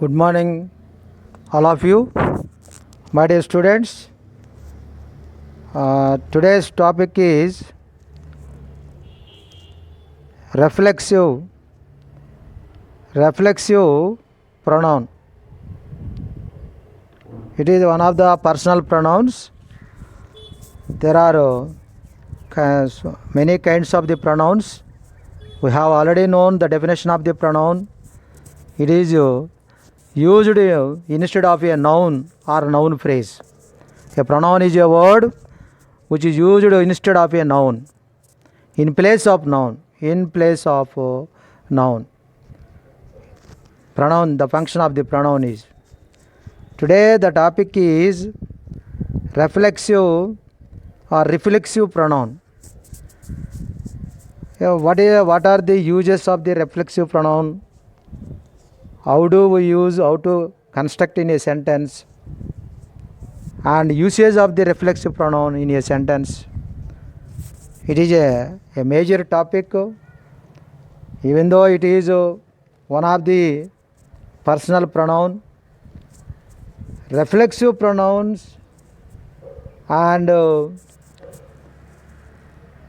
Good morning, all of you, my dear students. Today's topic is reflexive pronoun. It is one of the personal pronouns. There are many kinds of the pronouns. We have already known the definition of the pronoun. It is used instead of a noun or noun phrase. A pronoun is a word which is used instead of a noun, in place of noun. Pronoun, the function of the pronoun is. Today the topic is reflexive or reflexive pronoun. What are the uses of the reflexive pronoun? How to construct in a sentence, and usage of the reflexive pronoun in a sentence. It is a major topic, even though it is one of the personal pronoun. Reflexive pronouns, and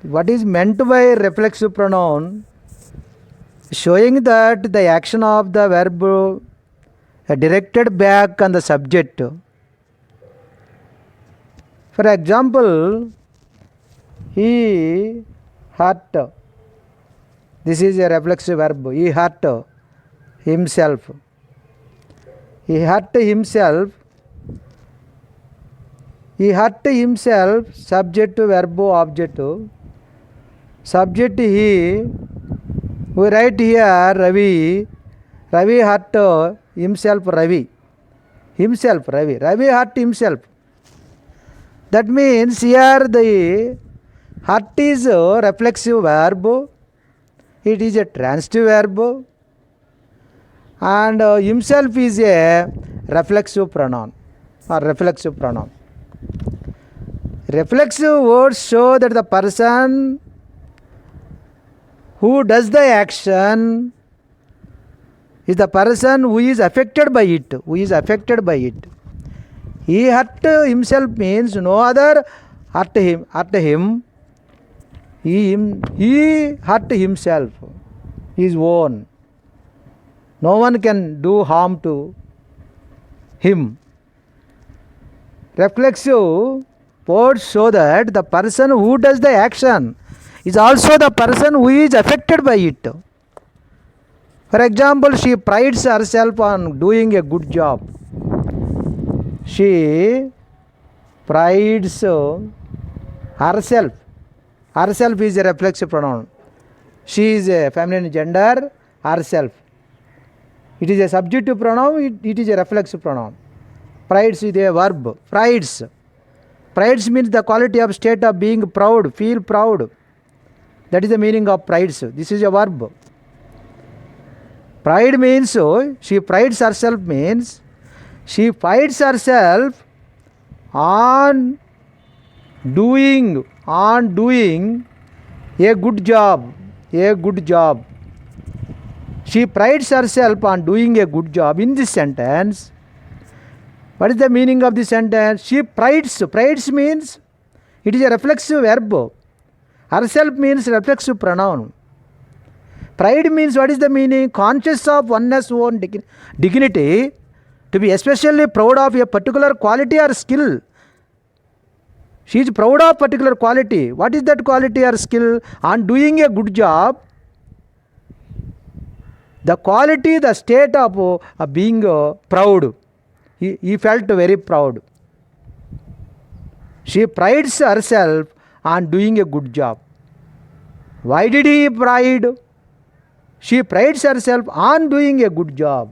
what is meant by reflexive pronoun? Showing that the action of the verb directed back on the subject. For example, he hurt. This is a reflexive verb. He hurt himself. He hurt himself. He hurt himself. Subject, verb, object. Subject he. We write here Ravi. Ravi hurt himself. Ravi hurt himself. That means here the hurt is a reflexive verb. It is a transitive verb, and himself is a reflexive pronoun or reflexive pronoun. Reflexive words show that the person who does the action is the person who is affected by it. He hurt himself means no other hurt him. He hurt himself, his own. No one can do harm to him. Reflexive words show that the person who does the action is also the person who is affected by it. For example, she prides herself on doing a good job. She prides herself. Herself is a reflexive pronoun. She is a feminine gender, herself. It is a subjunctive pronoun, it is a reflexive pronoun. Prides is a verb. Prides means the quality of state of being proud, feel proud. That is the meaning of prides. This is a verb. Pride means she prides herself means she prides herself on doing a good job. She prides herself on doing a good job. In this sentence, what is the meaning of this sentence? She prides. Prides means it is a reflexive verb. Herself means reflexive pronoun. Pride means what is the meaning? Conscious of one's own dignity, to be especially proud of a particular quality or skill. She is proud of particular quality. What is that quality or skill? On doing a good job. The quality, the state of being proud. He felt very proud. She prides herself on doing a good job. Why did he pride? She prides herself on doing a good job.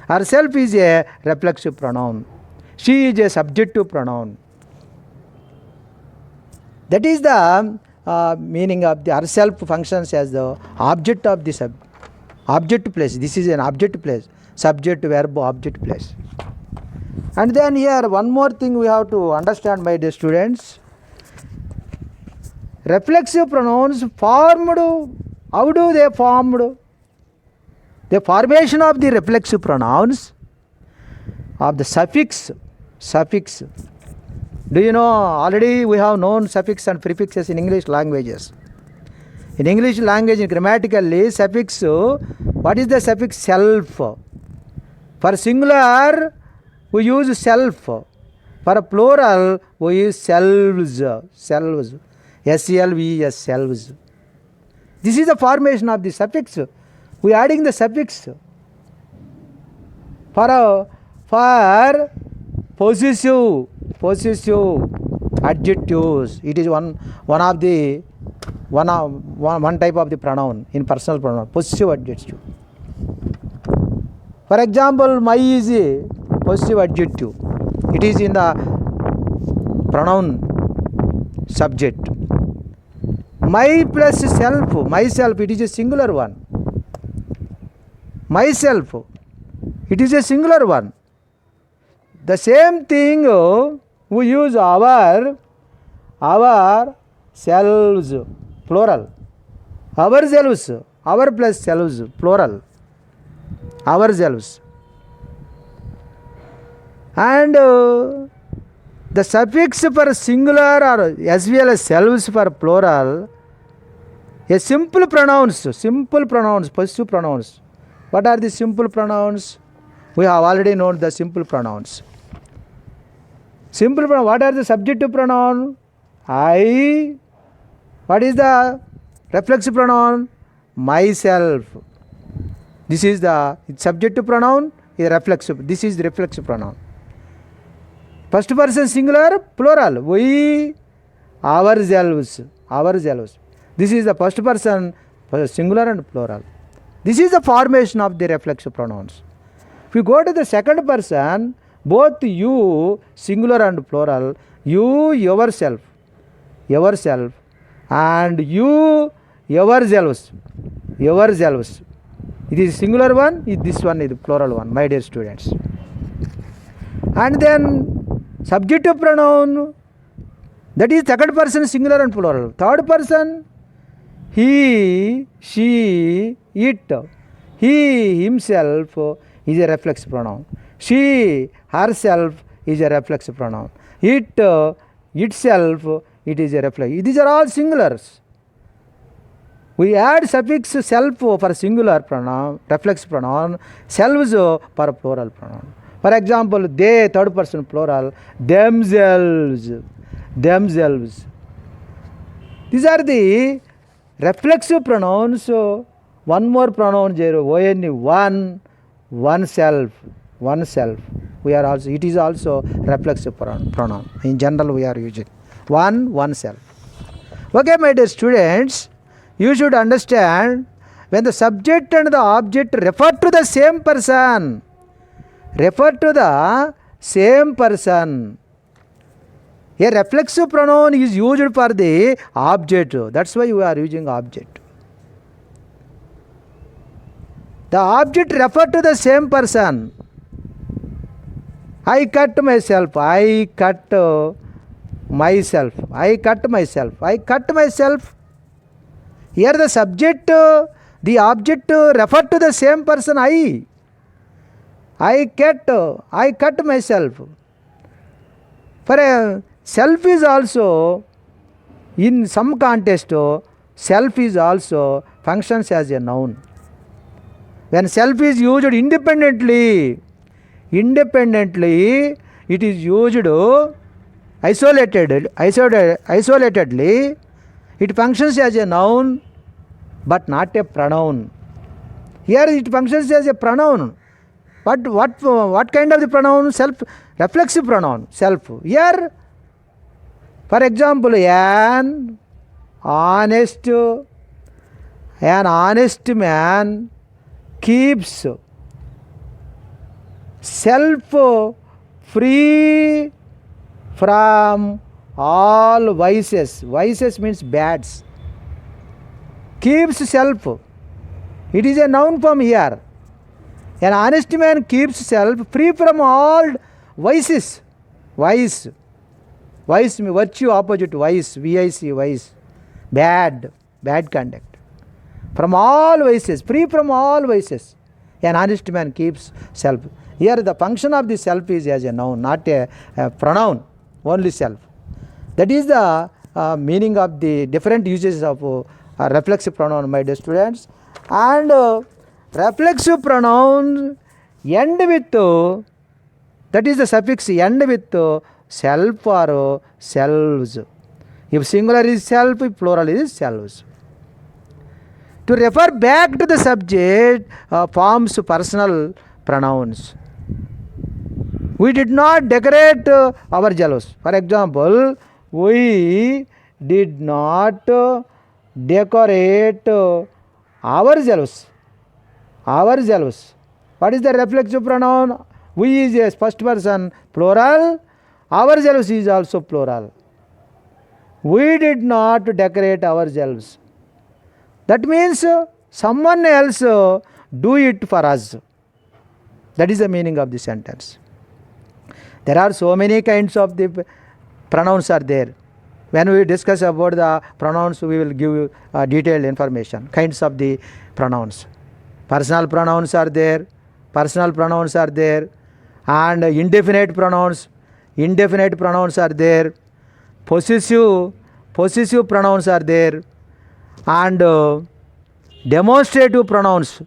Herself is a reflexive pronoun. She is a subjective pronoun. That is the meaning of the herself functions as the object of the object place. This is an object place. Subject, verb, object place. And then here one more thing we have to understand, my dear students. Reflexive pronouns formed. How do they formed? The formation of the reflexive pronouns of the suffix. Suffix. Do you know, already we have known suffix and prefixes in English languages. In English language, grammatically, suffix, what is the suffix? Self. For singular, we use self. For plural, we use selves. Selves. S-E-L-V-E-S, selves. This is the formation of the suffix. We are adding the suffix. For possessive adjectives, it is one type of the pronoun in personal pronoun, possessive adjective. For example, my is a possessive adjective. It is in the pronoun subject. My plus self, myself, it is a singular one. Myself, it is a singular one. The same thing we use our selves, plural. Ourselves, our plus selves, plural. Ourselves. And the suffix for singular or as well as selves for plural, a simple pronouns, possessive pronouns. What are the simple pronouns? We have already known the simple pronouns. Simple pronoun, what are the subjective pronoun? I. What is the reflexive pronoun? Myself. This is the subjective pronoun, is reflexive. This is the reflexive pronoun. First person singular, plural. We, ourselves. This is the first person singular and plural. This is the formation of the reflexive pronouns. If you go to the second person, both you, singular and plural, you, yourself, and you, yourselves. It is singular one, this one is the plural one, my dear students. And then subjective pronoun, that is second person singular and plural. Third person, he, she, it. He, himself is a reflexive pronoun. She, herself is a reflexive pronoun. It, itself, it is a reflexive. These are all singulars. We add suffix self for singular pronoun, reflexive pronoun, selves for plural pronoun. For example, they, third person plural, themselves. These are the reflexive pronouns. One more pronoun, one, oneself. We are also, it is also reflexive pronoun. In general, we are using one, oneself. Okay, my dear students, you should understand when the subject and the object refer to the same person. A reflexive pronoun is used for the object. That's why we are using object. The object refer to the same person. I cut myself. Here the subject, the object refer to the same person. I cut myself. For a self is also, in some context, self is also functions as a noun. When self is used independently, it is used isolatedly, it functions as a noun but not a pronoun. Here it functions as a pronoun. But what kind of the pronoun? Self, reflexive pronoun, self. Here, for example, an honest man keeps self free from all vices. Vices means bads. Keeps self. It is a noun form here. An honest man keeps self free from all vices. Vice means virtue, opposite vice, V-I-C, vice. Bad conduct. From all vices, free from all vices. An honest man keeps self. Here the function of the self is as a noun, not a pronoun, only self. That is the meaning of the different uses of reflexive pronoun, my dear students. And reflexive pronouns end with, that is the suffix end with self or selves. If singular is self, if plural is selves. To refer back to the subject forms personal pronouns. We did not decorate our jealous. For example, we did not decorate our jealous. Our jealous. What is the reflexive pronoun? We is a first person plural. Our jealous is also plural. We did not decorate our jealous. That means someone else do it for us. That is the meaning of the sentence. There are so many kinds of the pronouns are there. When we discuss about the pronouns, we will give you detailed information. Kinds of the pronouns. Personal pronouns are there. Personal pronouns are there. And indefinite pronouns. Indefinite pronouns are there. Possessive pronouns are there. And demonstrative pronouns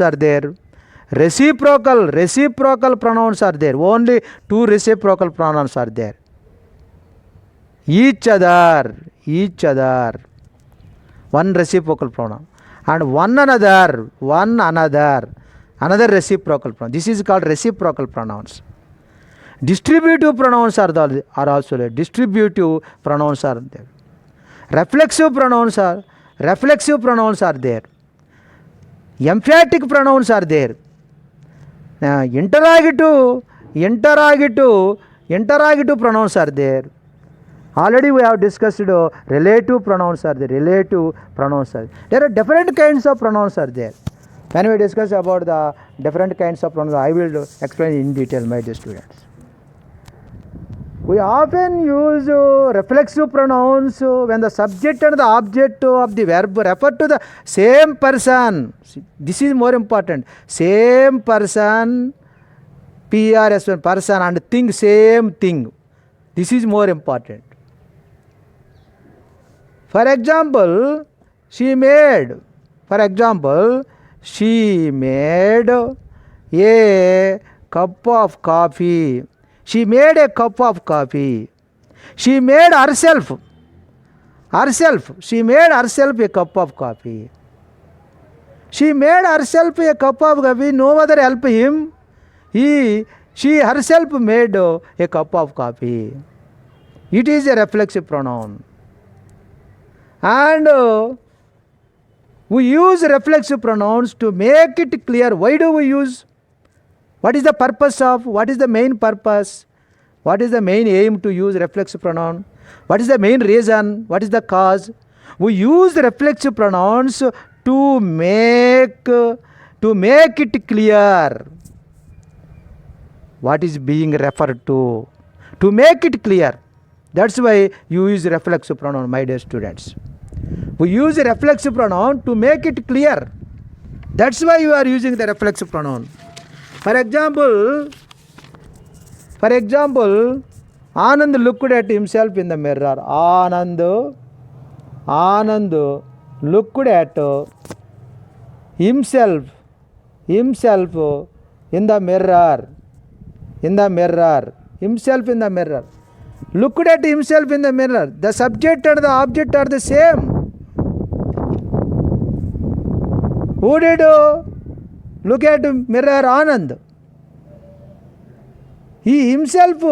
are there. Reciprocal pronouns are there. Only two reciprocal pronouns are there. Each other, one reciprocal pronoun, and one another, another reciprocal pronoun. This is called reciprocal pronouns. Distributive pronouns are also there. Distributive pronouns are there. Reflexive pronouns are there. Emphatic pronouns are there. Interrogative pronouns are there. Already we have discussed relative pronouns are there. There are different kinds of pronouns are there. When we discuss about the different kinds of pronouns, I will explain in detail, my dear students. We often use reflexive pronouns when the subject and the object of the verb refer to the same person. This is more important. Same person, PRS, person, and thing, same thing. This is more important. For example, she made a cup of coffee. She made a cup of coffee. She made herself. She made herself a cup of coffee. She made herself a cup of coffee. No other help him. She herself made a cup of coffee. It is a reflexive pronoun. And we use reflexive pronouns to make it clear. Why do we use? What is the purpose of? What is the main purpose? What is the main aim to use reflexive pronoun? What is the main reason? What is the cause? We use reflexive pronouns to make it clear what is being referred to. To make it clear. That's why you use reflexive pronoun, my dear students. We use a reflexive pronoun to make it clear. That's why you are using the reflexive pronoun. For example, Anand looked at himself in the mirror. Anand looked at himself in the mirror. Himself in the mirror. Looked at himself in the mirror. The subject and the object are the same. Who did look at mirror? Anand. He himself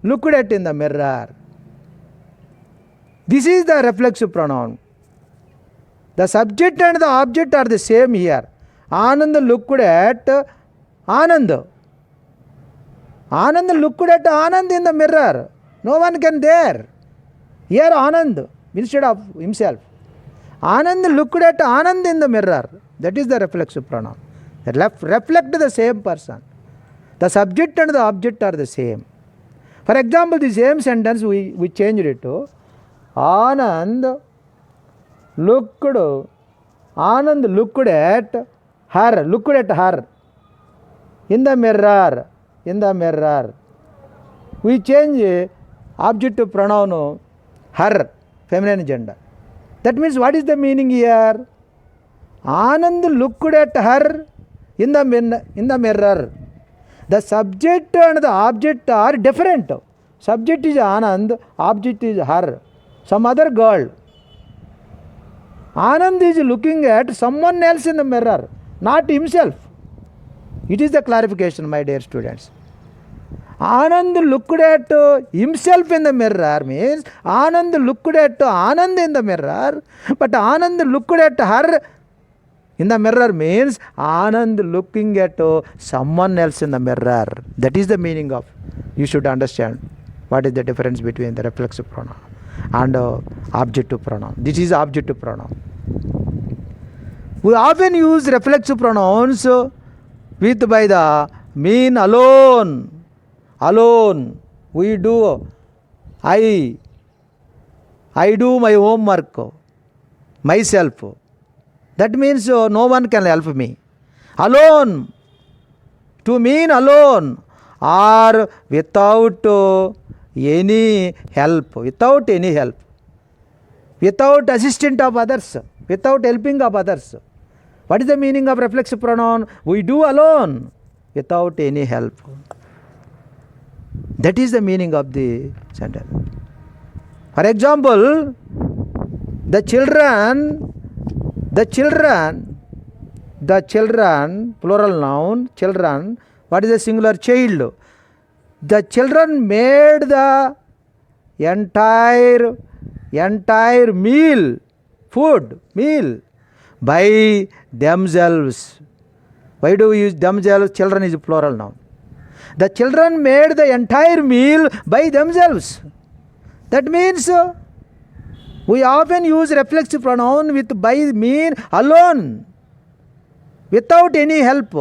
looked at in the mirror. This is the reflexive pronoun. The subject and the object are the same here. Anand looked at Anand. Anand looked at Anand in the mirror. No one can there. Here Anand instead of himself. Anand looked at Anand in the mirror. That is the reflexive pronoun. Reflect the same person. The subject and the object are the same. For example, the same sentence we changed it to Anand looked at her, looked at her. In the mirror, in the mirror. We change object to pronoun her, feminine gender. That means what is the meaning here? Anand looked at her in the mirror. The subject and the object are different. Subject is Anand, object is her, some other girl. Anand is looking at someone else in the mirror, not himself. It is the clarification, my dear students. Anand looked at himself in the mirror means Anand looked at Anand in the mirror, but Anand looked at her in the mirror means Anand looking at someone else in the mirror. That is the meaning of. You should understand what is the difference between the reflexive pronoun and objective pronoun. This is objective pronoun. We often use reflexive pronouns with by the mean alone. Alone. We do. I do my homework myself. That means no one can help me. Alone. To mean alone or without any help. Without any help. Without assistance of others. Without helping of others. What is the meaning of reflexive pronoun? We do alone without any help. That is the meaning of the sentence. For example, the children, plural noun, children, what is the singular? Child. The children made the entire meal, meal by themselves. Why do we use themselves? Children is a plural noun. The children made the entire meal by themselves. That means we often use reflexive pronoun with by mean alone. Without any help.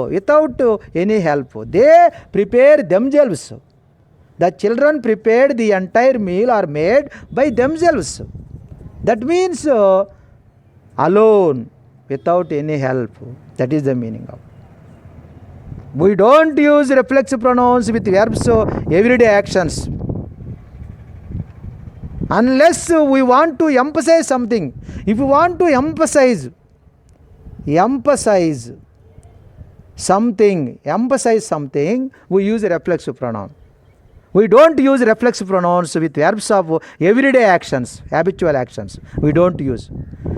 They prepare themselves. The children prepared the entire meal or made by themselves. That means alone, without any help. That is the meaning of. We don't use reflexive pronouns with verbs everyday actions. Unless we want to emphasize something. If we want to emphasize something, we use a reflexive pronoun. We don't use reflexive pronouns with verbs of everyday actions, habitual actions. We don't use.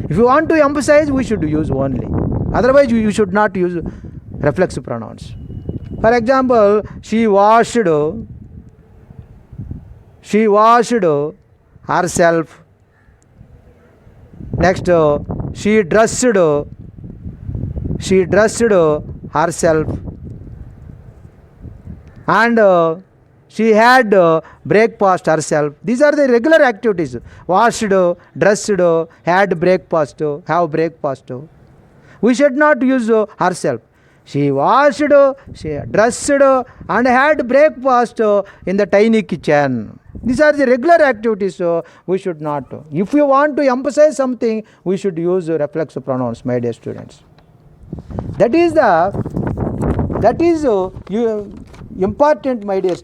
If you want to emphasize, we should use only. Otherwise, you should not use reflexive pronouns. For example, she washed herself. Next, she dressed herself. And she had breakfast herself. These are the regular activities. Washed, dressed, had breakfast, have breakfast. We should not use herself. She washed, she dressed and had breakfast in the tiny kitchen. These are the regular activities, so we should not. If you want to emphasize something, we should use reflexive pronouns, my dear students. That is important, my dear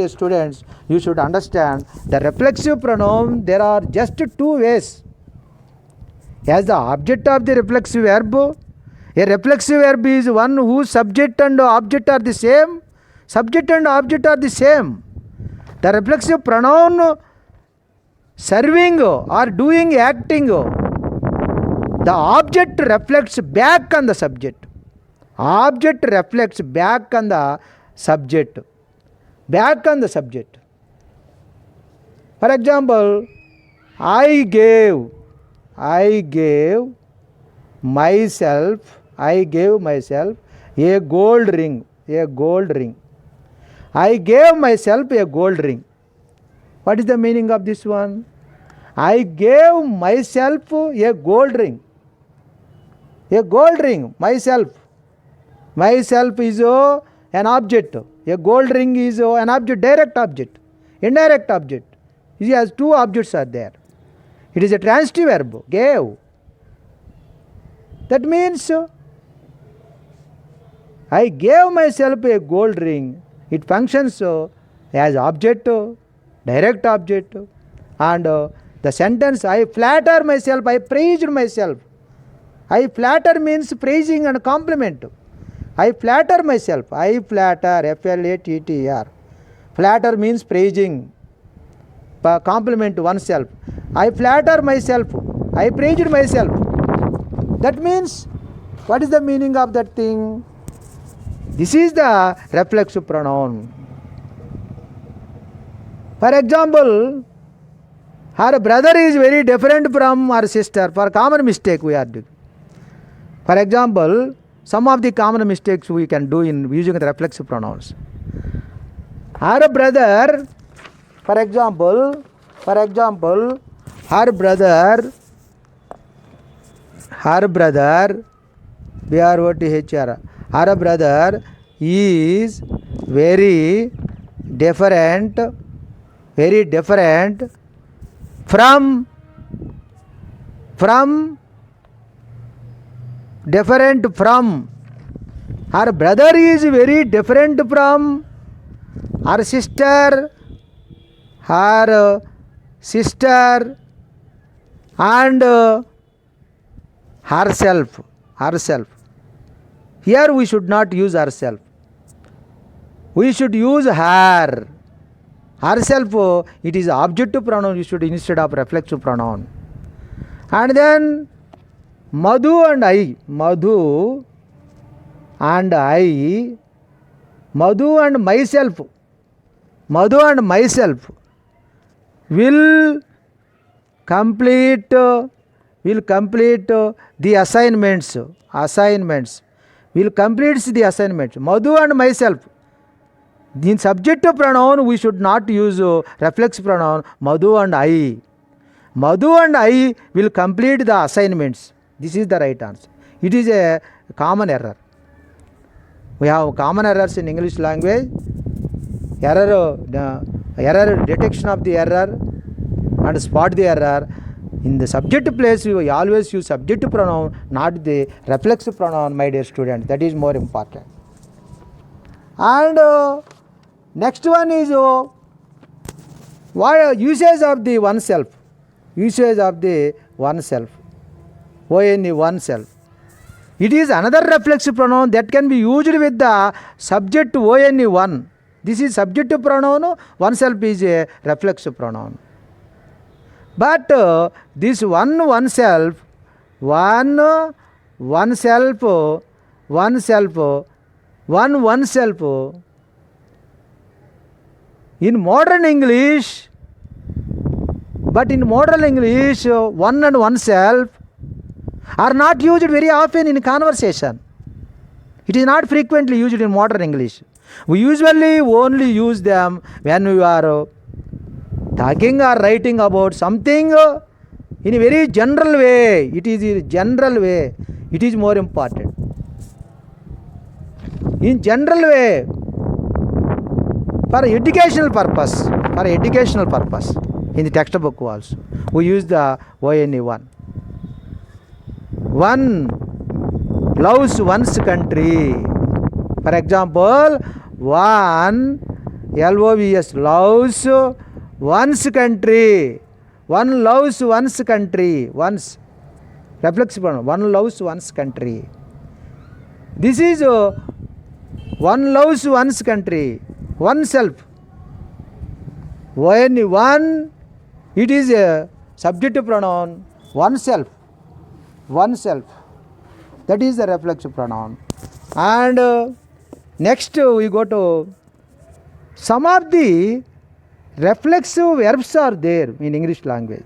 students. You should understand the reflexive pronoun. There are just two ways. As the object of the reflexive verb, a reflexive verb is one whose subject and object are the same. Subject and object are the same. The reflexive pronoun serving or doing, acting, the object reflects back on the subject. Object reflects back on the subject. Back on the subject. For example, I gave myself a gold ring. I gave myself a gold ring. What is the meaning of this one? I gave myself a gold ring. A gold ring, myself. Myself is an object. A gold ring is an object, direct object, indirect object. It has two objects are there. It is a transitive verb, gave. That means I gave myself a gold ring. It functions as object, direct object. And the sentence, I flatter myself, I praised myself. I flatter means praising and compliment. I flatter myself. I flatter, F-L-A-T-T-R. Flatter means praising, compliment oneself. I flatter myself. I praised myself. That means, what is the meaning of that thing? This is the reflexive pronoun. For example, her brother is very different from her sister. For common mistake we are doing. For example, some of the common mistakes we can do in using the reflexive pronouns. Her brother, for example, her brother, B-R-O-T-H-R, her brother is very different from her brother is very different from her sister and herself. Here we should not use herself. We should use her. Herself, it is objective pronoun. You should instead of reflexive pronoun. And then Madhu and myself will complete the assignments. Will complete the assignments. Madhu and myself. In subjective pronoun, we should not use reflexive pronoun. Madhu and I will complete the assignments. This is the right answer. It is a common error. We have common errors in English language. Error detection of the error and spot the error. In the subject place, we always use subjective pronoun, not the reflexive pronoun, my dear student. That is more important. And next one is usage of the oneself. O-N-E, oneself. It is another reflexive pronoun that can be used with the subject O-N-E, one. This is subjective pronoun. Oneself is a reflexive pronoun. But this oneself, in modern English, one and oneself are not used very often in conversation. It is not frequently used in modern English. We usually only use them when we are talking or writing about something in a very general way. It is a general way. It is more important. In general way, for educational purpose, in the textbook also, we use the O-N-E, one. One loves one's country. For example, one, L-O-V-S, loves one's country. One loves one's country. One's reflexive pronoun. One loves one's country. This is one loves one's country. Oneself. O-N-E, one, it is a subjective pronoun. Oneself. That is the reflexive pronoun. And next we go to some of the reflexive verbs are there in English language.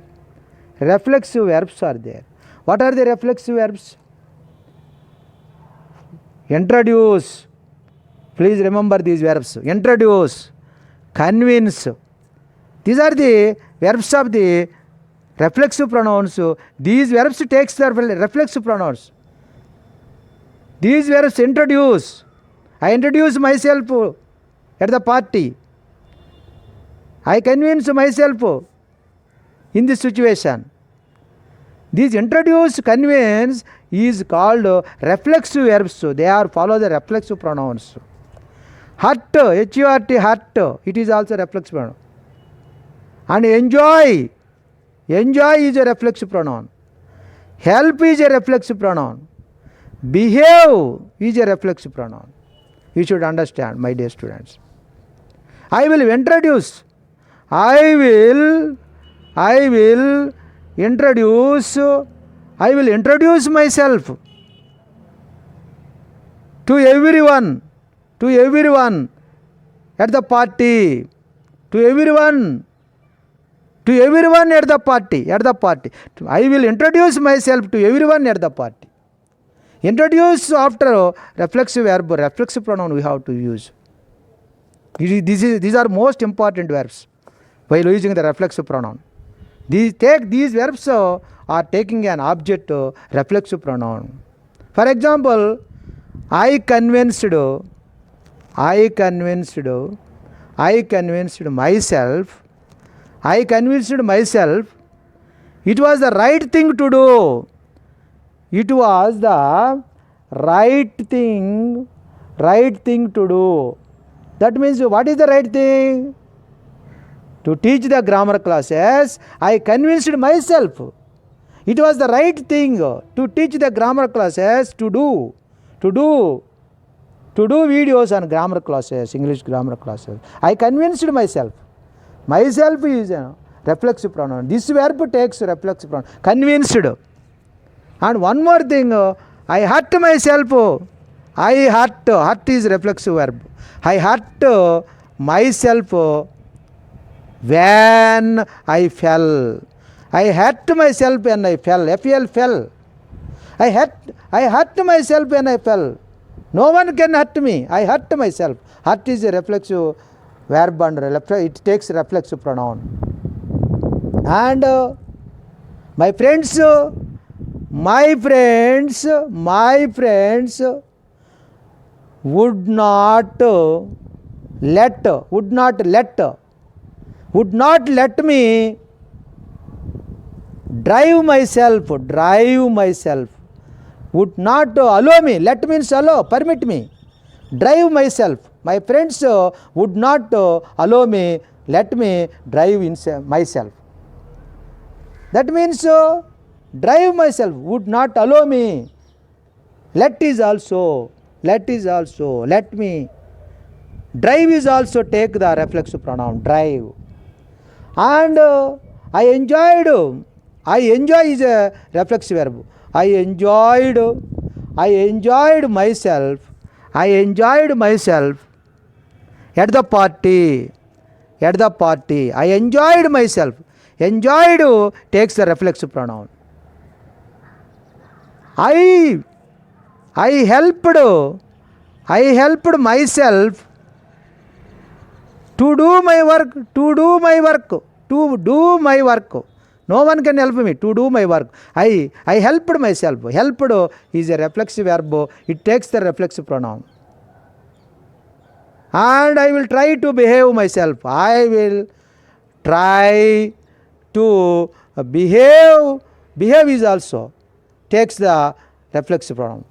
Reflexive verbs are there. What are the reflexive verbs? Introduce. Please remember these verbs. Introduce, convince. These are the verbs of the reflexive pronouns. These verbs takes the reflexive pronouns. These verbs introduce. I introduce myself at the party. I convince myself in this situation. These introduced conveyance is called reflexive verbs. They are follow the reflexive pronouns. Hurt, H-U-R-T, hurt, it is also reflexive pronoun. And enjoy is a reflexive pronoun. Help is a reflexive pronoun. Behave is a reflexive pronoun. You should understand, my dear students. I will introduce myself to everyone at the party. To everyone at the party. I will introduce myself to everyone at the party. Introduce after reflexive verb, reflexive pronoun we have to use. These are most important verbs while using the reflexive pronoun. These verbs are taking an object reflexive pronoun. For example, I convinced myself. It was the right thing to do. It was the right thing to do. That means, what is the right thing? To teach the grammar classes, I convinced myself. It was the right thing to teach the grammar classes, to do videos on grammar classes, English grammar classes. I convinced myself. Myself is a reflexive pronoun. This verb takes reflexive pronoun. Convinced. And one more thing, I hurt myself. Hurt is reflexive verb. I hurt myself when I fell. I hurt myself when I fell. F-E-L, fell. I hurt myself when I fell. No one can hurt me. I hurt myself. Hurt is a reflexive verb and it takes reflexive pronoun. And my friends would not let me drive myself. Would not allow me. Let means allow, permit me. Drive myself. My friends would not allow me, let me drive myself. That means drive myself, would not allow me. Let is also, let me. Drive is also take the reflexive pronoun, drive. And I enjoy is a reflexive verb. I enjoyed myself at the party. I enjoyed myself. Enjoyed takes the reflexive pronoun. I helped myself to do my work. No one can help me to do my work. I helped myself. Helped is a reflexive verb. It takes the reflexive pronoun. And I will try to behave myself. I will try to behave. Behave is also takes the reflexive pronoun.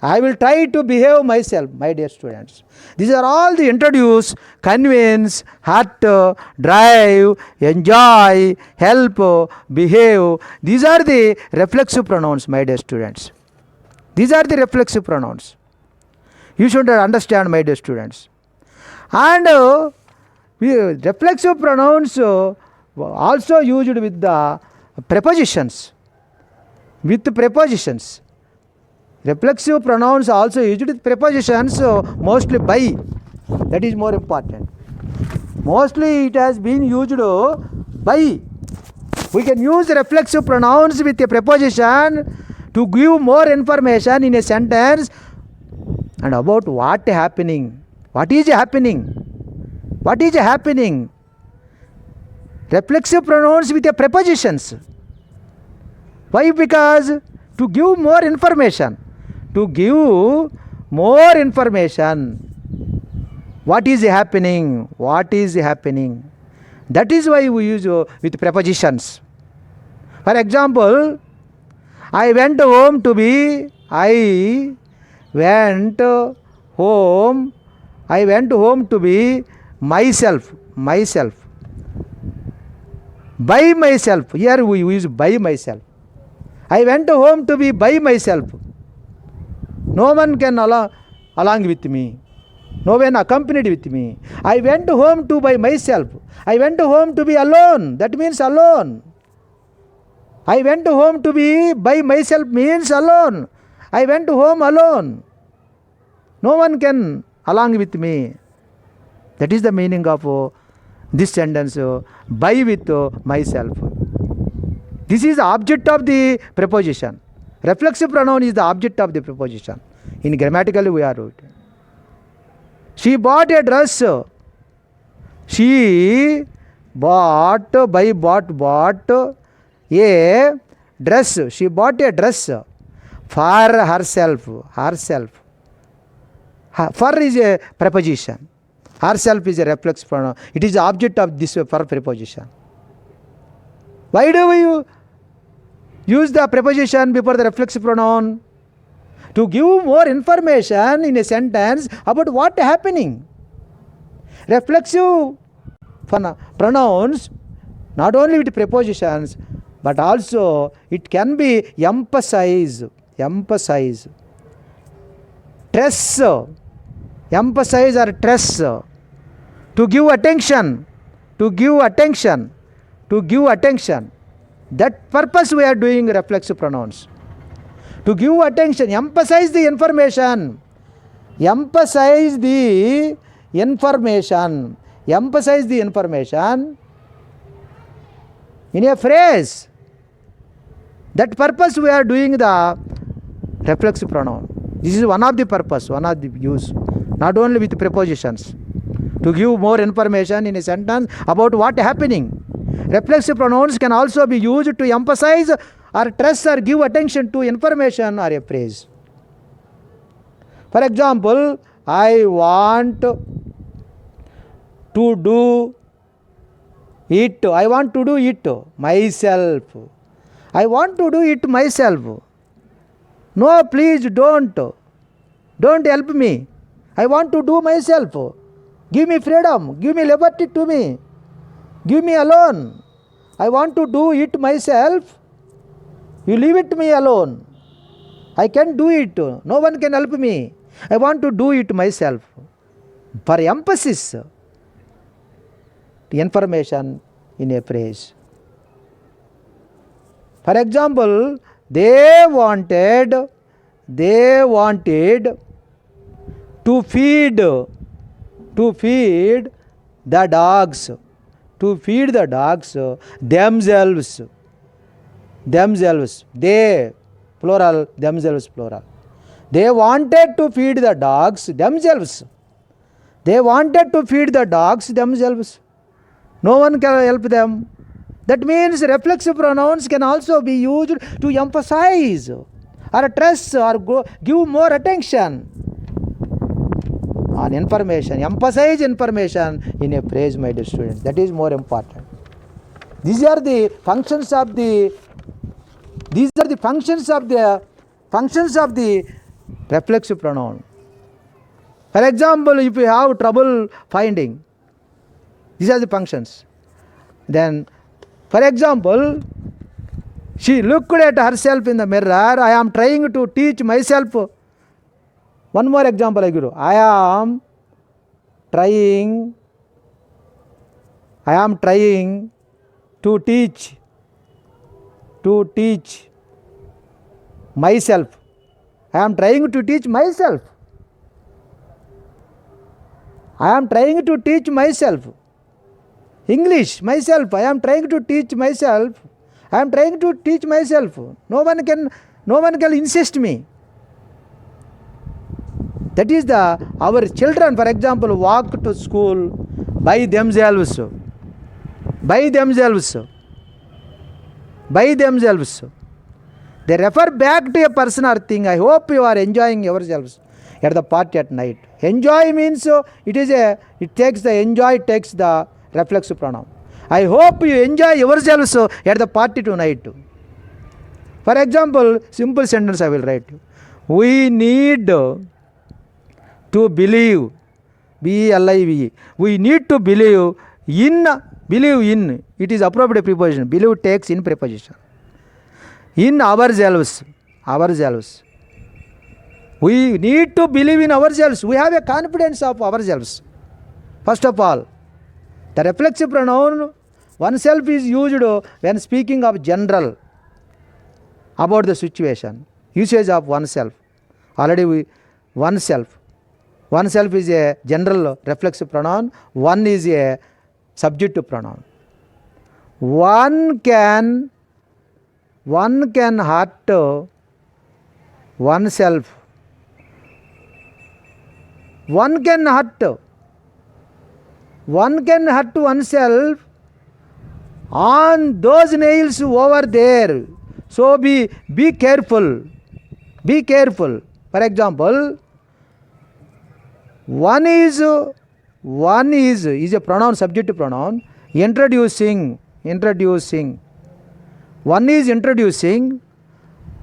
I will try to behave myself, my dear students. These are all the introduce, convince, hurt, drive, enjoy, help, behave. These are the reflexive pronouns, my dear students. These are the reflexive pronouns. You should understand, my dear students. And reflexive pronouns also used with the prepositions. Reflexive pronouns also used with prepositions, mostly by. That is more important. Mostly it has been used by. We can use reflexive pronouns with a preposition to give more information in a sentence and about what is happening. Reflexive pronouns with a prepositions. Why? Because to give more information. What is happening? That is why we use with prepositions. For example, I went home to be, I went home to be myself. By myself. Here we use by myself. I went home to be by myself. No one can along with me. No one accompanied with me. I went home to by myself. I went home to be alone. That means alone. I went home to be by myself means alone. I went home alone. No one can along with me. That is the meaning of this sentence, by with myself. This is the object of the preposition. Reflexive pronoun is the object of the preposition. In grammatically we are written. She bought a dress. She bought a dress. She bought a dress for herself. For is a preposition. Herself is a reflexive pronoun. It is the object of this for preposition. Why do we use the preposition before the reflexive pronoun? To give more information in a sentence about what happening. Reflexive pronouns not only with prepositions but also it can be emphasize. Stress. Emphasize or stress. To give attention. That purpose we are doing reflexive pronouns. To give attention, emphasize the information. Emphasize the information in a phrase. That purpose we are doing the reflexive pronoun. This is one of the purpose, one of the use. Not only with prepositions. To give more information in a sentence about what happening. Reflexive pronouns can also be used to emphasize or stress or give attention to information or a phrase. For example, I want to do it. I want to do it myself. I want to do it myself. No, please don't help me. I want to do myself. Give me freedom. Give me liberty to me. Give me alone. I want to do it myself. You leave it me alone. I can do it. No one can help me. I want to do it myself. For emphasis, the information in a phrase. For example, they wanted to feed the dogs. To feed the dogs themselves. They, plural, themselves, plural. They wanted to feed the dogs themselves. They wanted to feed the dogs themselves. No one can help them. That means reflexive pronouns can also be used to emphasize or stress or give more attention on information. Emphasize information in a phrase, my dear student. That is more important. These are the functions of the reflexive pronoun. For example, if you have trouble finding, these are the functions. Then, for example, she looked at herself in the mirror. I am trying to teach myself. One more example I give you. I am trying to teach myself. I am trying to teach myself. I am trying to teach myself. English, myself. I am trying to teach myself. I am trying to teach myself. No one can insist me. That is our children, for example, walk to school by themselves. They refer back to a person or thing. I hope you are enjoying yourselves at the party at night. Enjoy means it takes the reflexive pronoun. I hope you enjoy yourselves at the party tonight. For example, simple sentence I will write. We need to believe, B-E-L-I-V-E. We need to believe in, it is appropriate preposition. Believe takes in preposition. In ourselves. We need to believe in ourselves. We have a confidence of ourselves. First of all, the reflexive pronoun oneself is used when speaking of general about the situation. Usage of oneself. Already oneself. Oneself is a general reflexive pronoun. One is a subjunctive pronoun. One can hurt oneself. One can hurt oneself on those nails over there. So be careful. Be careful. For example, one is a pronoun, subjunctive pronoun. Introducing. One is introducing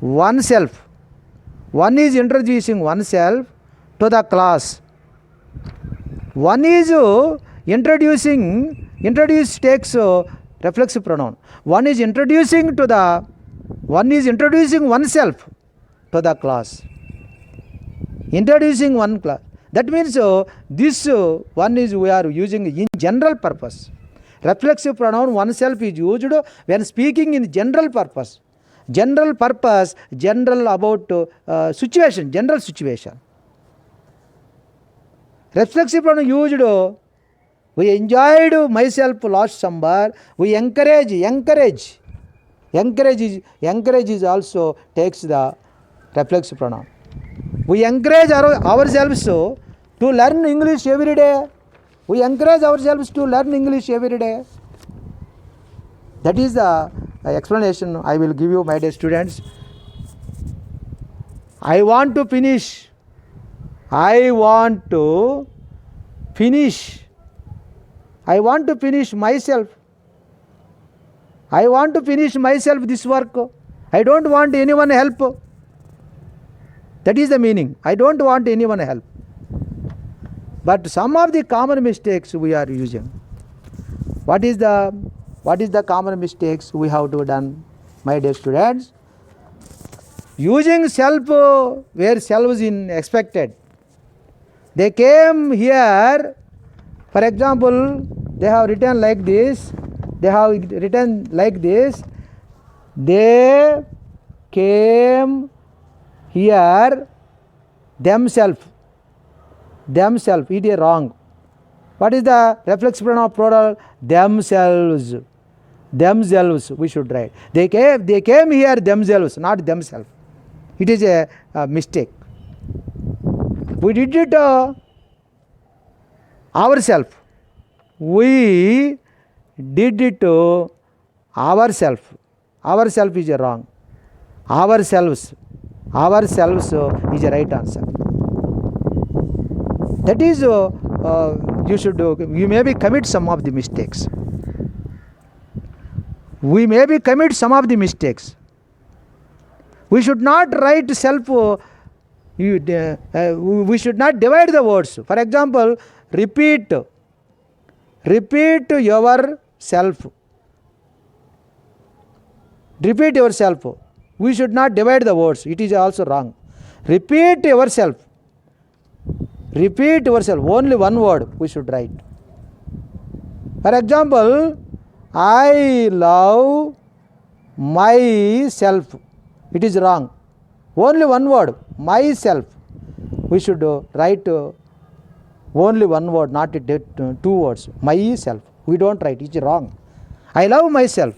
oneself. One is introducing oneself to the class. One is introduce takes reflexive pronoun. One is introducing oneself to the class. Introducing one class. That means this one is we are using in general purpose. Reflexive pronoun oneself is used when speaking in general purpose. General purpose, general about situation, general situation. Reflexive pronoun used, we enjoyed myself last summer. We encourage is also takes the reflexive pronoun. We encourage ourselves to learn English every day. We encourage ourselves to learn English every day. That is the explanation I will give you, my dear students. I want to finish myself. I want to finish myself this work. I don't want anyone help. That is the meaning. I don't want anyone help. But some of the common mistakes we are using. What is the common mistakes we have to done, my dear students? Using self where self is expected. They came here, for example, they have written like this. They came here themselves. It is wrong. What is the reflexive pronoun plural? Themselves. We should write. They came here themselves, not themselves. It is a mistake. We did it ourselves. We did it ourselves. Ourselves is wrong. Ourselves is a right answer. That is you maybe commit some of the mistakes. We maybe commit some of the mistakes. We should not write self. We should not divide the words. For example, repeat yourself. Repeat yourself. We should not divide the words. It is also wrong. Repeat yourself. Only one word we should write. For example, I love myself. It is wrong. Only one word, myself. We should write only one word, not two words. Myself. We don't write. It is wrong. I love myself.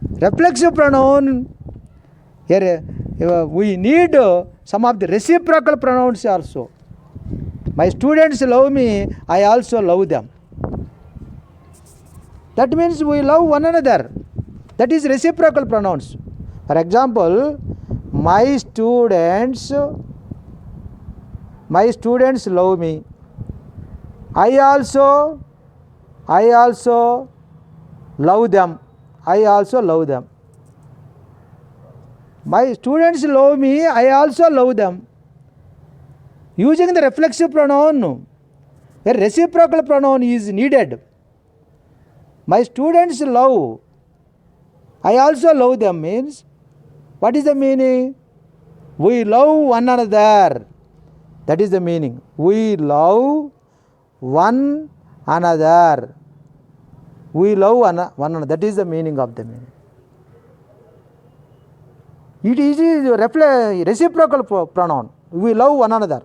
Reflexive pronoun. Here we need some of the reciprocal pronouns also. My students love me, I also love them. That means we love one another. That is reciprocal pronouns. For example, my students love me. I also love them. My students love me, I also love them. Using the reflexive pronoun, a reciprocal pronoun is needed. My students love, I also love them means, what is the meaning? We love one another. That is the meaning. We love one another. We love one another. That is the meaning of the meaning. It is a reciprocal pronoun. We love one another.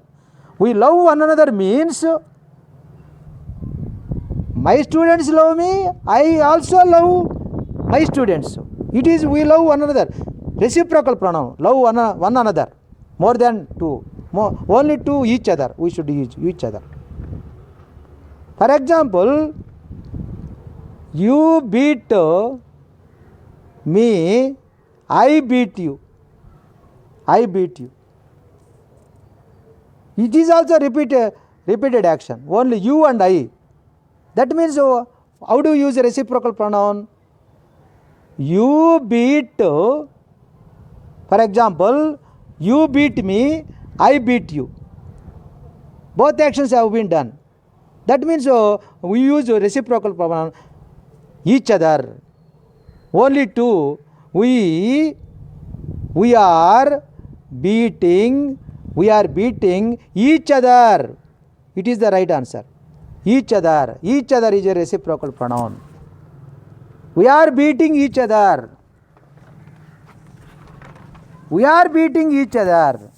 We love one another means my students love me, I also love my students. It is we love one another. Reciprocal pronoun. Love one another. More than two. Only to each other. We should use each other. For example, you beat me, I beat you. I beat you. It is also repeated action. Only you and I. That means how do you use a reciprocal pronoun? You beat, for example, you beat me, I beat you. Both actions have been done. That means we use a reciprocal pronoun, each other. Only two, we are beating each other. It is the right answer. Each other is a reciprocal pronoun. We are beating each other. We are beating each other.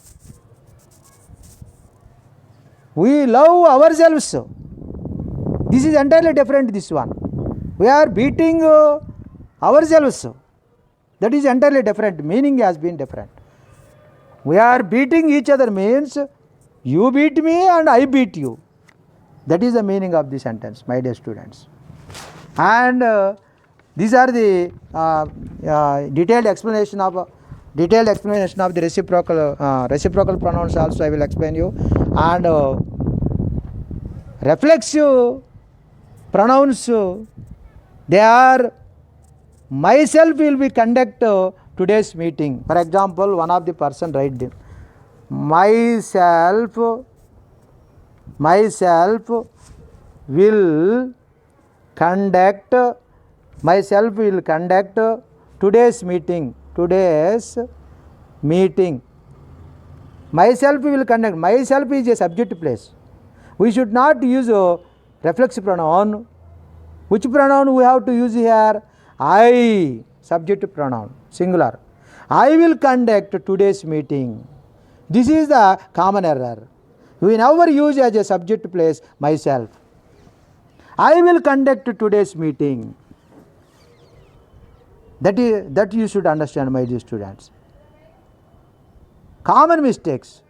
We love ourselves. This is entirely different, this one. We are beating ourselves. That is entirely different. Meaning has been different. We are beating each other means you beat me and I beat you. That is the meaning of the sentence, my dear students. And these are the detailed explanation of the reciprocal pronouns. Also, I will explain you. And reflexive pronouns, they are myself will be conduct today's meeting. For example, one of the person write them. Myself will conduct today's meeting. Myself will conduct. Myself is a subject place. We should not use a reflexive pronoun. Which pronoun we have to use here? I, subject pronoun, singular. I will conduct today's meeting. This is the common error. We never use as a subject place myself. I will conduct today's meeting. That you should understand, my dear students. Common mistakes.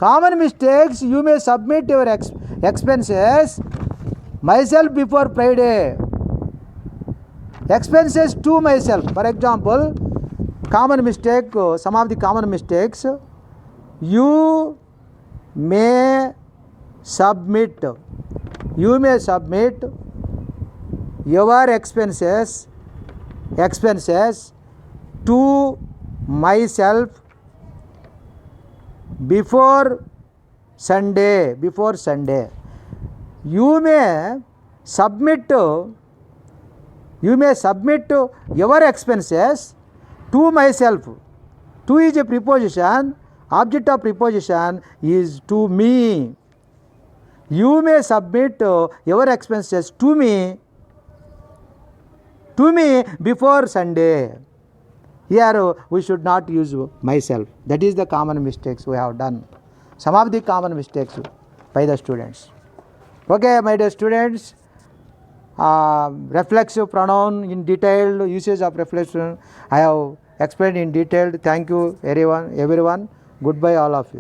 You may submit your expenses myself before Friday. Expenses to myself. For example, common mistake, some of the common mistakes. You may submit your expenses to myself before Sunday. You may submit your expenses to myself. To is a preposition. Object of preposition is to me. You may submit your expenses to me before Sunday. Here we should not use myself. That is the common mistakes we have done. Some of the common mistakes by the students. Okay, my dear students, reflexive pronoun in detailed usage of reflexive I have explained in detail. Thank you everyone. Goodbye all of you.